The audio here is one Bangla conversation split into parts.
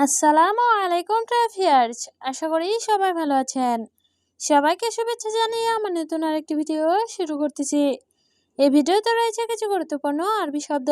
আসসালামু আলাইকুম ট্রাফিয়ার্স, আশা করি সবাই ভালো আছেন। সবাইকে শুভেচ্ছা জানিয়ে আমার নতুন আরেকটি ভিডিও শুরু করতেছি। এই ভিডিওতে রয়েছে কিছু গুরুত্বপূর্ণ আরবি শব্দ।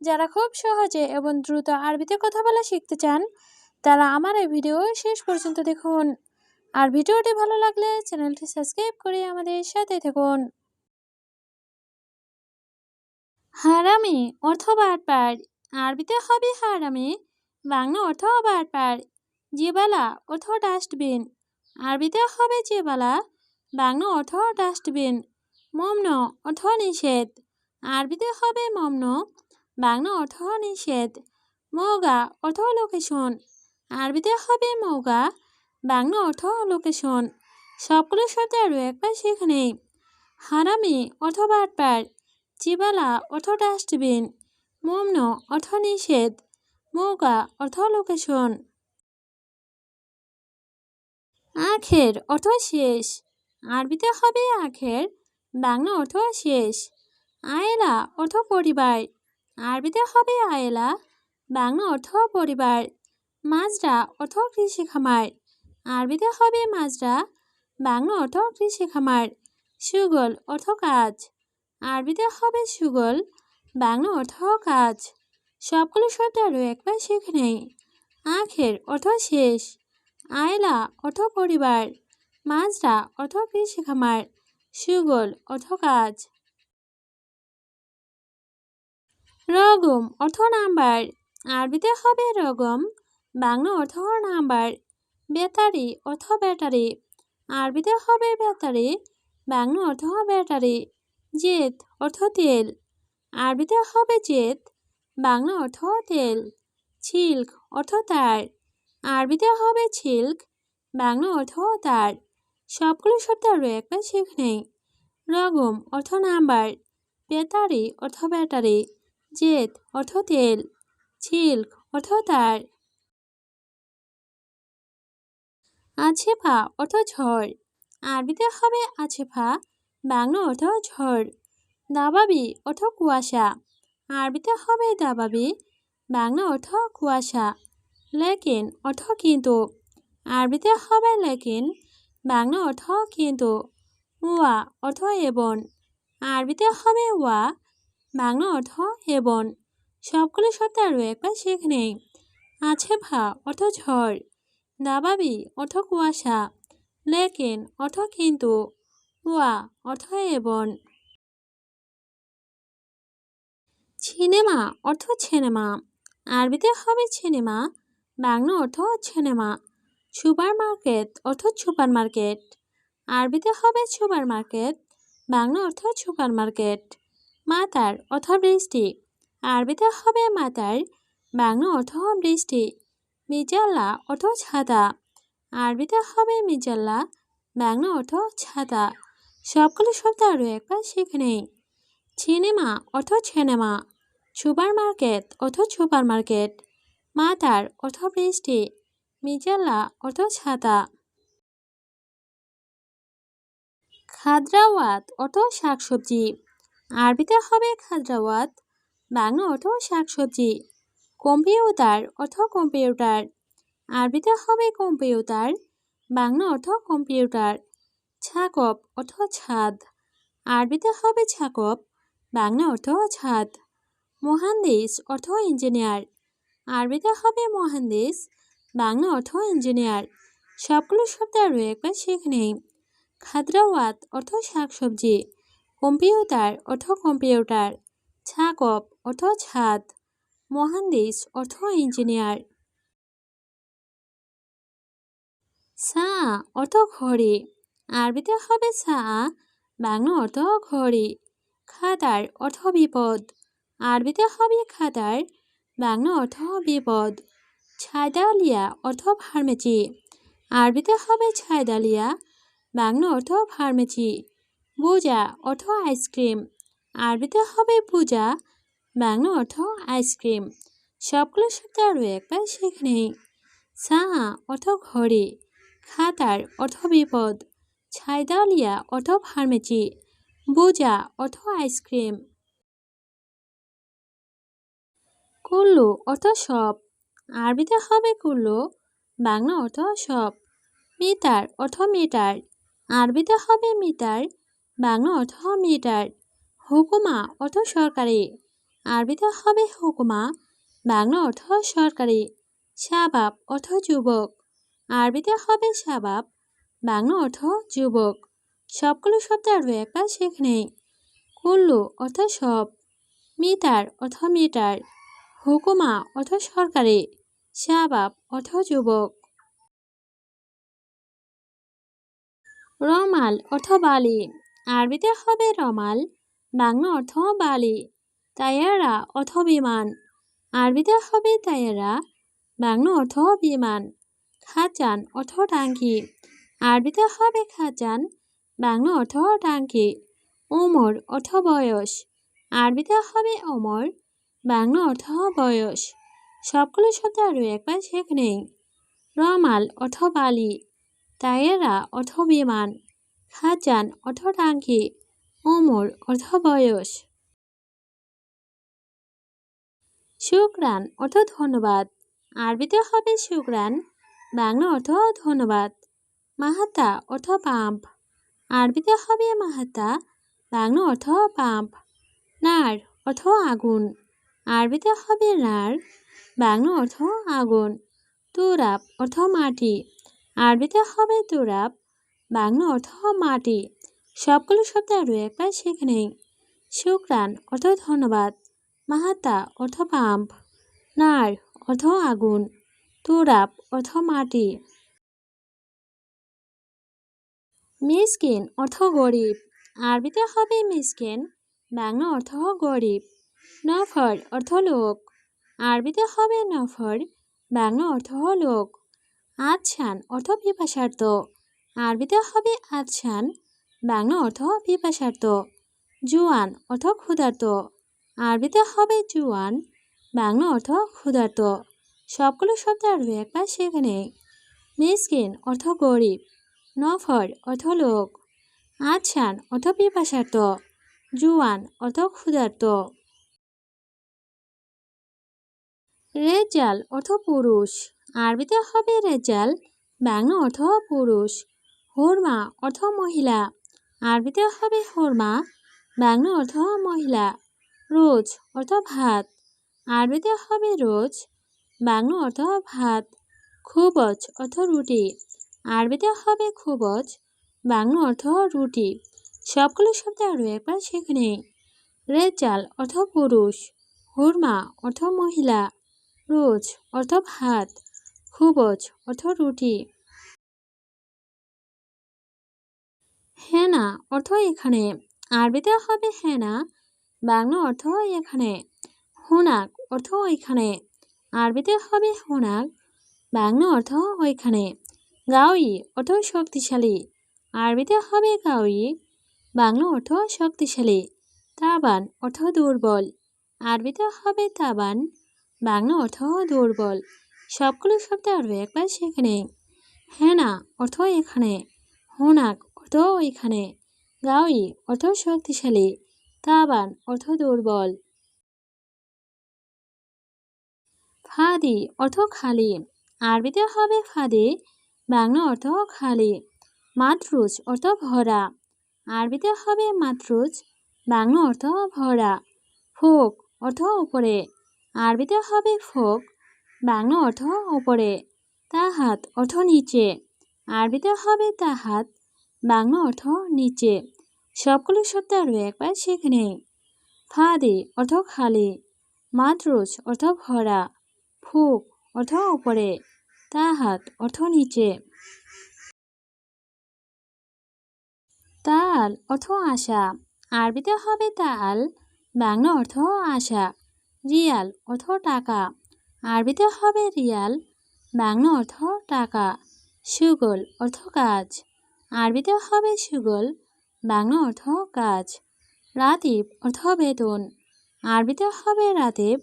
যারা খুব সহজে এবং দ্রুত আরবিতে কথা বলা শিখতে চান তারা আমার এই ভিডিও শেষ পর্যন্ত দেখুন। আর ভিডিওটি ভালো লাগলে চ্যানেলটি সাবস্ক্রাইব করে আমাদের সাথে থাকুন। হারামি অথবা বাটপার, আরবিতে হবে হারামি, বাংলা অর্থ বাটপার। জিবালা অর্থ ডাস্টবিন, আরবিতে হবে জিবালা, বাংলা অর্থ ডাস্টবিন। মমন অর্থ নিষেধ, আরবিতে হবে মমন, বাংলা অর্থ নিষেধ। মৌগা অর্থ লোকেশন, আরবিতে হবে মৌগা, বাংলা অর্থ লোকেশন। সবগুলো শব্দ আরও একবার শিখে নেই। হারামি অর্থ বাটপার, জিবালা অর্থ ডাস্টবিন, মমন অর্থ নিষেধ, মৌগা অর্থ লোকেশন। আখের অর্থ শেষ, আরবিতে হবে আখের, বাংলা অর্থ শেষ। আয়েলা অর্থ পরিবার, আরবিতে হবে আয়েলা, বাংলা অর্থ পরিবার। মাজরা অর্থ কৃষি খামার, আরবিতে হবে মাজরা, বাংলা অর্থ কৃষি খামার। সুগল অর্থ কাজ, আরবিতে হবে সুগল, বাংলা অর্থ কাজ। সবগুলো শব্দ আরও একবার শিখে নেই। আখের অর্থ শেষ, আয়লা অর্থ পরিবার, মাজরা অর্থ কৃষি খামার, সুগল অর্থ কাজ। রগম অর্থ নাম্বার, আরবিতে হবে রগম, বাংলা অর্থ নাম্বার। বেতারি অর্থ ব্যাটারি, আরবিতে হবে বেতারি, বাংলা অর্থ ব্যাটারি। জেত অর্থ তেল, আরবিতে হবে জেত, বাংলা অর্থ তেল। ছিল্ক অর্থ তার, আরবিতে হবে ছিল্ক, বাংলা অর্থ তার। সবগুলো শব্দ আরও একবার শিখে নেই। রগম অর্থ নাম্বার, বেতারি অর্থ ব্যাটারি, জেত অর্থ তেল, ছিল্ক অর্থ তার। আছেফা অর্থ ঝড়, আরবিতে হবে আছেফা, বাংলা অর্থ ঝড়। দাবাবি অর্থ কুয়াশা, আরবিতে হবে দাবাবি, বাংলা অর্থ কুয়াশা। লেকিন অর্থ কিন্তু, আরবিতে হবে লেকিন, বাংলা অর্থ কিন্তু। ওয়া অর্থ এবং, আরবিতে হবে ওয়া, বাংলা অর্থ এবং। সবগুলো শব্দ আরও একবার শিখে নেই। আছেফা অর্থ ঝড়, দাবাবি অর্থ কুয়াশা, লেকিন অর্থ কিন্তু, ওয়া অর্থ এবং। সিনেমা অর্থ সিনেমা, আরবিতে হবে সিনেমা, বাংলা অর্থ সিনেমা। সুপার মার্কেট অর্থ সুপার মার্কেট, আরবিতে হবে সুপার মার্কেট, বাংলা অর্থ সুপার মার্কেট। মাতার অর্থ বৃষ্টি, আরবিতে হবে মাতার, বাংলা অর্থ বৃষ্টি। মিজাল্লা অর্থ ছাতা, আরবিতে হবে মিজাল্লা, বাংলা অর্থ ছাতা। সবগুলো শব্দ আরও একবার শিখে নেই। সিনেমা অর্থ সিনেমা, সুপার মার্কেট অর্থ সুপার মার্কেট, মাতার অর্থ বৃষ্টি, মিজাল্লা অর্থ ছাতা। খাদ্রাওয়াত অর্থ শাকসবজি, আরবিতে হবে খাদ্রাওয়াত, বাংলা অর্থ শাকসবজি। কম্পিউটার অর্থ কম্পিউটার, আরবিতে হবে কম্পিউটার, বাংলা অর্থ কম্পিউটার। ছাকপ অর্থ ছাদ, আরবিতে হবে ছাকপ, বাংলা অর্থ ছাদ। মহান্দিস অর্থ ইঞ্জিনিয়ার, আরবিতে হবে মহান্দিস, বাংলা অর্থ ইঞ্জিনিয়ার। সবগুলো শব্দ আরও একবার শিখে নেই। খাদ্রাওয়াত অর্থ শাকসবজি, কম্পিউটার অর্থ কম্পিউটার, ছাকপ অর্থ ছাদ, মহান্দিস অর্থ ইঞ্জিনিয়ার। সা অর্থ ঘড়ি, আরবিতে হবে সা, বাংলা অর্থ ঘড়ি। খাতার অর্থ বিপদ, আরবিতে হবে খাতার, বাংলা অর্থ বিপদ। ছায়দালিয়া অর্থ ফার্মেসি, আরবিতে হবে ছায়দালিয়া, বাংলা অর্থ ফার্মেসি। বুজা অর্থ আইসক্রিম, আরবিতে হবে পূজা, বাংলা অর্থ আইসক্রিম। সবগুলো শব্দ আরও একবার শিখে নেই। সা অর্থ ঘড়ি, খাতার অর্থ বিপদ, ছায়দালিয়া অর্থ ফার্মেসি, বুজা অর্থ আইসক্রিম। কুল্লু অর্থ সব, আরবিতে হবে কুল্লু, বাংলা অর্থ সব। মিটার অর্থ মিটার, আরবিতে হবে মিটার, বাংলা অর্থ মিটার। হুকুমা অর্থ সরকারি, আরবিতে হবে হুকুমা, বাংলা অর্থ সরকারি। শাবাব অর্থ যুবক, আরবিতে হবে শাবাব, বাংলা অর্থ যুবক। সবগুলো শব্দ আরও একবার শিখে নেই। কুল্লু অর্থ সব, মিটার অর্থ মিটার, হুকুমা অর্থ সরকারি, শাবাব অর্থ যুবক। রমাল অর্থ বালি, আরবিতে হবে রমাল, বাংলা অর্থ বালি। তাইয়ারা অর্থ বিমান, আরবিতে হবে তাইয়ারা, বাংলা অর্থ বিমান। খাজান অর্থ টাঙ্কি, আরবিতে হবে খাজান, বাংলা অর্থ টাঙ্কি। ওমর অর্থ বয়স, আরবিতে হবে ওমর, বাংলা অর্থ বয়স। সবগুলো শব্দ আরও একবার শিখে নেই। রমাল অর্থ বালি, তাইয়ারা অর্থ বিমান, খাজান অর্থ টাঙ্কি, ওমর অর্থ বয়স। শুকরান অর্থ ধন্যবাদ, আরবিতে হবে শুকরান, বাংলা অর্থ ধন্যবাদ। মাহাতা অর্থ পাম্প, আরবিতে হবে মাহাতা, বাংলা অর্থ পাম্প। নার অর্থ আগুন, আরবিতে হবে নার, বাংলা অর্থ আগুন। তুরাব অর্থ মাটি, আরবিতে হবে তুরাব, বাংলা অর্থ মাটি। সবগুলো শব্দ আরও একবার শিখে নেই। শুকরান অর্থ ধন্যবাদ, মাহাতা অর্থ পাম্প, নার অর্থ আগুন, তুরাব অর্থ মাটি। মিসকিন অর্থ গরিব, আরবিতে হবে মিসকিন, বাংলা অর্থ গরিব। নফর অর্থ লোক, আরবিতে হবে নফর, বাংলা অর্থ লোক। আচ্ছান অর্থ পিপাসার্থ, আরবিতে হবে আচ্ছান, বাংলা অর্থ পিপাসার্থ। জুয়ান অর্থ ক্ষুধার্ত, আরবিতে হবে জুয়ান, বাংলা অর্থ ক্ষুধার্ত। সবগুলো শব্দ আরও একবার শিখে নেই। মিসকিন অর্থ গরিব, নফর অর্থ লোক, আচ্ছান অর্থ পিপাসার্থ, জুয়ান অর্থ ক্ষুধার্ত। রেজাল অর্থ পুরুষ, আরবিতে হবে রেজাল, বাংলা অর্থ পুরুষ। হুরমা অর্থ মহিলা, আরবিতে হবে হুরমা, বাংলা অর্থ মহিলা। রোজ অর্থ ভাত, আরবিতে হবে রোজ, বাংলা অর্থ ভাত। খুবজ অর্থ রুটি, আরবিতে হবে খুবজ, বাংলা অর্থ রুটি। সবগুলো শব্দ আরও একবার শিখে নেই। রেজাল অর্থ পুরুষ, হুরমা অর্থ মহিলা, রোজ অর্থ ভাত, খুবজ অর্থ রুটি। হেনা অর্থ এখানে, আরবিতে হবে হেনা, বাংলা অর্থ এখানে। হুনাক অর্থ ওইখানে, আরবিতে হবে হুনাক, বাংলা অর্থ ওইখানে। গাউই অর্থ শক্তিশালী, আরবিতে হবে গাউই, বাংলা অর্থ শক্তিশালী। তাবান অর্থ দুর্বল, আরবিতে হবে তাবান, বাংলা অর্থ দুর্বল। সবগুলো শব্দ আরও একবার শিখে নেই। হেনা অর্থ এখানে, হুনাক অর্থ ওইখানে, গাউই অর্থ শক্তিশালী, তাবান অর্থ দুর্বল। ফাদি অর্থ খালি, আরবিতে হবে ফাদি, বাংলা অর্থ খালি। মাতরুজ অর্থ ভরা, আরবিতে হবে মাতরুজ, বাংলা অর্থ ভরা। ফোক অর্থ উপরে, আরবিতে হবে ফোক, বাংলা অর্থ উপরে। তাহাত অর্থ নিচে, আরবিতে হবে তাহাত, বাংলা অর্থ নিচে। সবগুলো শব্দ আরও একবার শিখে নেই। ফাদি অর্থ খালি, মাতরুজ অর্থ ভরা, ফুক অর্থ উপরে, তাহাত অর্থ নিচে। তাল অর্থ আশা, আরবিতে হবে তাল, বাংলা অর্থ আশা। রিয়াল অর্থ টাকা, আরবিতে হবে রিয়াল, বাংলা অর্থ টাকা। সুগল অর্থ কাজ, আরবিতে হবে সুগল, বাংলা অর্থ কাজ। রাতিব অর্থ বেতন, আরবিতে হবে রাতিব,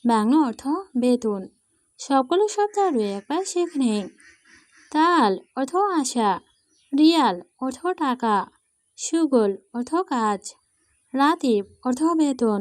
বাংলা অর্থ বেতন। সবগুলো শব্দ আরও একবার শিখে নেই। তাল অর্থ আশা, রিয়াল অর্থ টাকা, সুগল অর্থ কাজ, রাতিব অর্থ বেতন।